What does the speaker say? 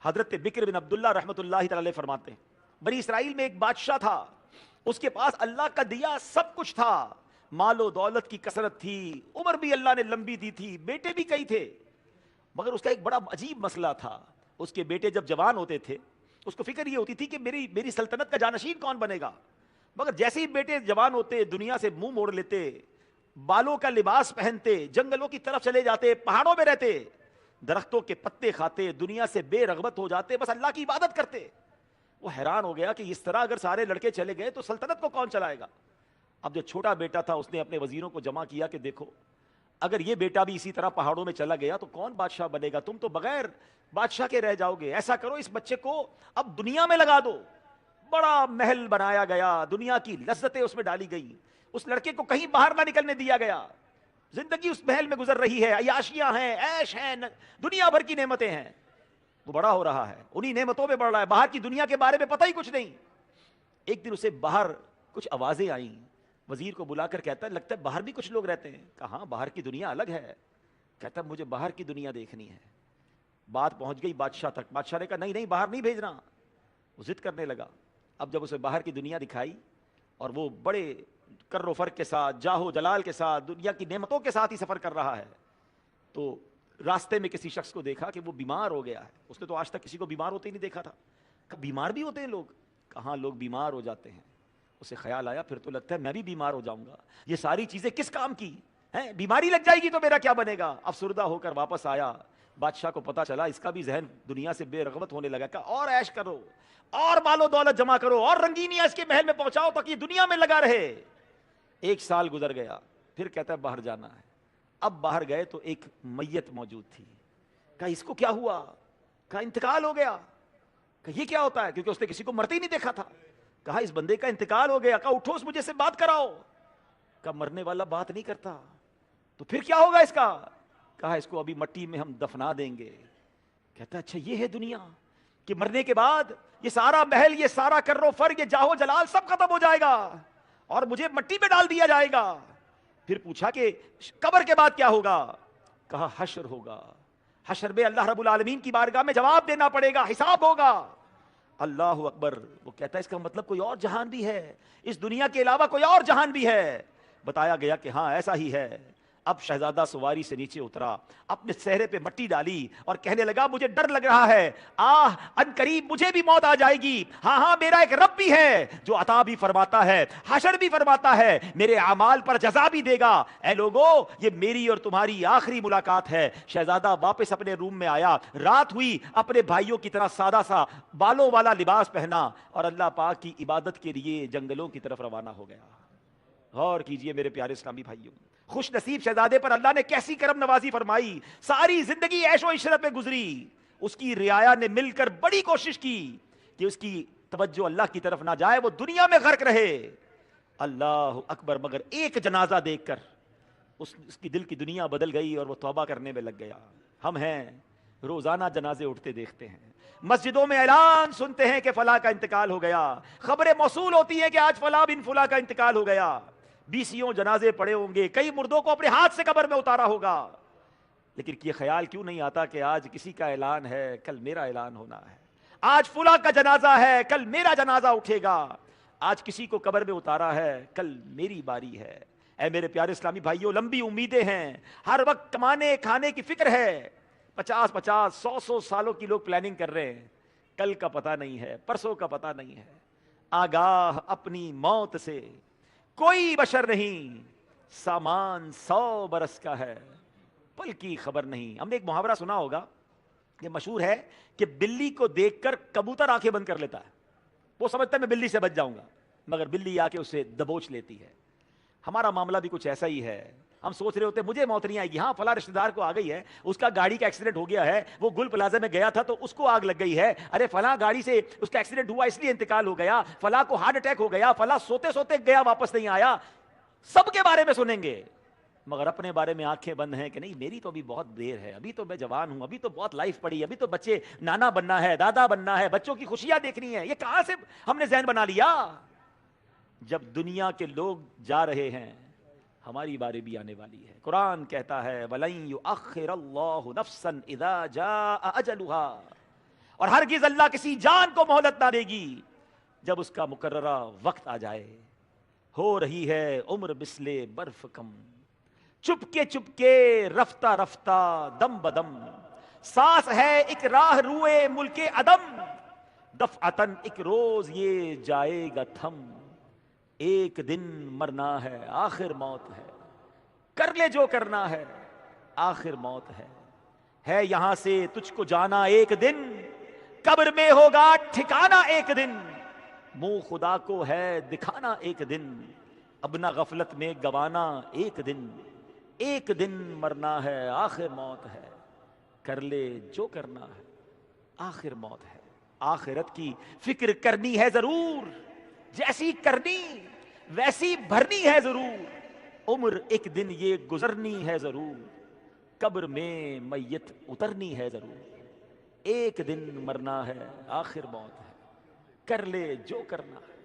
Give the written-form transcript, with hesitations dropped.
حضرت بکر بن عبداللہ رحمۃ اللہ تعالی فرماتے ہیں بنی اسرائیل میں ایک بادشاہ تھا، اس کے پاس اللہ کا دیا سب کچھ تھا، مال و دولت کی کثرت تھی، عمر بھی اللہ نے لمبی دی تھی، بیٹے بھی کئی تھے، مگر اس کا ایک بڑا عجیب مسئلہ تھا۔ اس کے بیٹے جب جوان ہوتے تھے اس کو فکر یہ ہوتی تھی کہ میری سلطنت کا جانشین کون بنے گا، مگر جیسے ہی بیٹے جوان ہوتے دنیا سے منہ موڑ لیتے، بالوں کا لباس پہنتے، جنگلوں کی طرف چلے جاتے، پہاڑوں میں رہتے، درختوں کے پتے کھاتے، دنیا سے بے رغبت ہو جاتے، بس اللہ کی عبادت کرتے۔ وہ حیران ہو گیا کہ اس طرح اگر سارے لڑکے چلے گئے تو سلطنت کو کون چلائے گا۔ اب جو چھوٹا بیٹا تھا اس نے اپنے وزیروں کو جمع کیا کہ دیکھو اگر یہ بیٹا بھی اسی طرح پہاڑوں میں چلا گیا تو کون بادشاہ بنے گا، تم تو بغیر بادشاہ کے رہ جاؤ گے، ایسا کرو اس بچے کو اب دنیا میں لگا دو۔ بڑا محل بنایا گیا، دنیا کی لذتیں اس میں ڈالی گئی، اس لڑکے کو کہیں باہر نہ نکلنے دیا گیا، زندگی اس محل میں گزر رہی ہے، عیاشیاں ہیں، عیش ہیں، دنیا بھر کی نعمتیں ہیں۔ وہ بڑا ہو رہا ہے، انہی نعمتوں میں بڑھ رہا ہے، باہر کی دنیا کے بارے میں پتہ ہی کچھ نہیں۔ ایک دن اسے باہر کچھ آوازیں آئیں، وزیر کو بلا کر کہتا ہے لگتا ہے باہر بھی کچھ لوگ رہتے ہیں۔ کہاں، باہر کی دنیا الگ ہے۔ کہتا ہے مجھے باہر کی دنیا دیکھنی ہے۔ بات پہنچ گئی بادشاہ تک، بادشاہ نے کہا نہیں نہیں باہر نہیں بھیجنا۔ وہ ضد کرنے لگا۔ اب جب اسے باہر کی دنیا دکھائی اور وہ بڑے کر و فر کے ساتھ، جاہ و جلال کے ساتھ، دنیا کی نعمتوں کے ساتھ ہی سفر کر رہا ہے، تو راستے میں کسی شخص کو دیکھا کہ وہ بیمار ہو گیا ہے۔ اس نے تو آج تک کسی کو بیمار ہوتے ہی نہیں دیکھا تھا۔ کہ بیمار بھی ہوتے ہیں لوگ؟ کہاں، لوگ بیمار ہو جاتے ہیں۔ اسے خیال آیا پھر تو لگتا ہے میں بھی بیمار ہو جاؤں گا، یہ ساری چیزیں کس کام کی ہیں، بیماری لگ جائے گی تو میرا کیا بنے گا۔ افسردہ ہو کر واپس آیا، بادشاہ کو پتا چلا اس کا بھی ذہن دنیا سے بے رغبت ہونے لگا۔ کہ اور عیش کرو، اور مال و دولت جمع کرو، اور رنگینیاں اس کے محل میں پہنچاؤ تاکہ یہ دنیا میں لگا رہے۔ 1 سال گزر گیا، پھر کہتا ہے باہر جانا ہے۔ اب باہر گئے تو ایک میت موجود تھی۔ کہا اس کو کیا ہوا؟ کہا انتقال ہو گیا۔ کہا یہ کیا ہوتا ہے، کیونکہ اس نے کسی کو مرتے ہی نہیں دیکھا تھا۔ کہا اس بندے کا انتقال ہو گیا۔ کہا اٹھو اس مجھے سے بات کراؤ۔ کہا مرنے والا بات نہیں کرتا، تو پھر کیا ہوگا اس کا؟ کہا اس کو ابھی مٹی میں ہم دفنا دیں گے۔ کہتا اچھا یہ ہے دنیا کہ مرنے کے بعد یہ سارا محل، یہ سارا کر و فر، یہ جاہو جلال سب ختم ہو جائے گا اور مجھے مٹی میں ڈال دیا جائے گا۔ پھر پوچھا کہ قبر کے بعد کیا ہوگا؟ کہا حشر ہوگا، حشر میں اللہ رب العالمین کی بارگاہ میں جواب دینا پڑے گا، حساب ہوگا۔ اللہ اکبر۔ وہ کہتا ہے اس کا مطلب کوئی اور جہان بھی ہے، اس دنیا کے علاوہ کوئی اور جہان بھی ہے؟ بتایا گیا کہ ہاں ایسا ہی ہے۔ اب شہزادہ سواری سے نیچے اترا، اپنے چہرے پہ مٹی ڈالی اور کہنے لگا مجھے ڈر لگ رہا ہے، ان قریب مجھے بھی موت آ جائے گی۔ ہاں ہاں میرا ایک رب بھی ہے جو عطا بھی فرماتا ہے، حشر بھی فرماتا ہے، میرے اعمال پر جزا بھی دے گا۔ اے لوگو یہ میری اور تمہاری آخری ملاقات ہے۔ شہزادہ واپس اپنے روم میں آیا، رات ہوئی، اپنے بھائیوں کی طرح سادہ سا بالوں والا لباس پہنا اور اللہ پاک کی عبادت کے لیے جنگلوں کی طرف روانہ ہو گیا۔ غور کیجئے میرے پیارے اسلامی بھائیوں، خوش نصیب شہزادے پر اللہ نے کیسی کرم نوازی فرمائی، ساری زندگی عیش و عشرت میں گزری۔ اس کی رعایا نے مل کر بڑی کوشش کی کہ اس کی توجہ اللہ کی طرف نہ جائے، وہ دنیا میں غرق رہے۔ اللہ اکبر۔ مگر ایک جنازہ دیکھ کر اس کی دل کی دنیا بدل گئی اور وہ توبہ کرنے میں لگ گیا۔ ہم ہیں روزانہ جنازے اٹھتے دیکھتے ہیں، مسجدوں میں اعلان سنتے ہیں کہ فلاں کا انتقال ہو گیا، خبریں موصول ہوتی ہیں کہ آج فلاں بن فلاں کا انتقال ہو گیا، 20 جنازے پڑے ہوں گے، کئی مردوں کو اپنے ہاتھ سے قبر میں اتارا ہوگا، لیکن یہ خیال کیوں نہیں آتا کہ آج کسی کا اعلان ہے، کل میرا اعلان ہونا ہے، آج فلاں کا جنازہ ہے، کل میرا جنازہ اٹھے گا، آج کسی کو قبر میں اتارا ہے، کل میری باری ہے۔ اے میرے پیارے اسلامی بھائیوں، لمبی امیدیں ہیں، ہر وقت کمانے کھانے کی فکر ہے، 50 100 سالوں کی لوگ پلاننگ کر رہے ہیں، کل کا پتہ نہیں ہے، پرسوں کا پتہ نہیں ہے۔ آگاہ اپنی موت سے کوئی بشر نہیں، سامان 100 برس کا ہے، پل کی خبر نہیں۔ ہم نے ایک محاورہ سنا ہوگا، یہ مشہور ہے کہ بلی کو دیکھ کر کبوتر آنکھیں بند کر لیتا ہے، وہ سمجھتا ہے میں بلی سے بچ جاؤں گا، مگر بلی آ کے اسے دبوچ لیتی ہے۔ ہمارا معاملہ بھی کچھ ایسا ہی ہے، ہم سوچ رہے ہوتے مجھے موت نہیں آئے گی، ہاں فلاں رشتہ دار کو آ گئی ہے، اس کا گاڑی کا ایکسیڈنٹ ہو گیا ہے، وہ گل پلازا میں گیا تھا تو اس کو آگ لگ گئی ہے، ارے فلاں گاڑی سے اس کا ایکسیڈنٹ ہوا اس لیے انتقال ہو گیا، فلاں کو ہارٹ اٹیک ہو گیا، فلاں سوتے سوتے گیا واپس نہیں آیا، سب کے بارے میں سنیں گے، مگر اپنے بارے میں آنکھیں بند ہیں کہ نہیں میری تو ابھی بہت دیر ہے، ابھی تو میں جوان ہوں، ابھی تو بہت لائف پڑی، ابھی تو بچے نانا بننا ہے، دادا بننا ہے، بچوں کی خوشیاں دیکھنی ہے۔ یہ کہاں سے ہم نے ذہن بنا لیا؟ جب دنیا کے لوگ جا رہے ہیں ہماری باری بھی آنے والی ہے۔ قرآن کہتا ہے وَلَن يُؤَخِّرَ اللَّهُ نَفْسًا إِذَا جَاءَ أَجَلُهَا، اور ہرگز اللہ کسی جان کو مہلت نہ دے گی جب اس کا مقررہ وقت آ جائے۔ ہو رہی ہے عمر مثل برف کم، چپکے رفتہ رفتہ دم بدم، سانس ہے ایک راہ روئے ملک عدم، دفعتن ایک روز یہ جائے گا تھم، ایک دن مرنا ہے آخر موت ہے، کر لے جو کرنا ہے آخر موت ہے یہاں سے تجھ کو جانا ایک دن، قبر میں ہوگا ٹھکانا ایک دن، منہ خدا کو ہے دکھانا ایک دن، اب نہ غفلت میں گوانا ایک دن مرنا ہے آخر موت ہے، کر لے جو کرنا ہے آخر موت ہے۔ آخرت کی فکر کرنی ہے ضرور، جیسی کرنی ویسی بھرنی ہے ضرور، عمر ایک دن یہ گزرنی ہے ضرور، قبر میں میت اترنی ہے ضرور، ایک دن مرنا ہے آخر موت ہے، کر لے جو کرنا ہے۔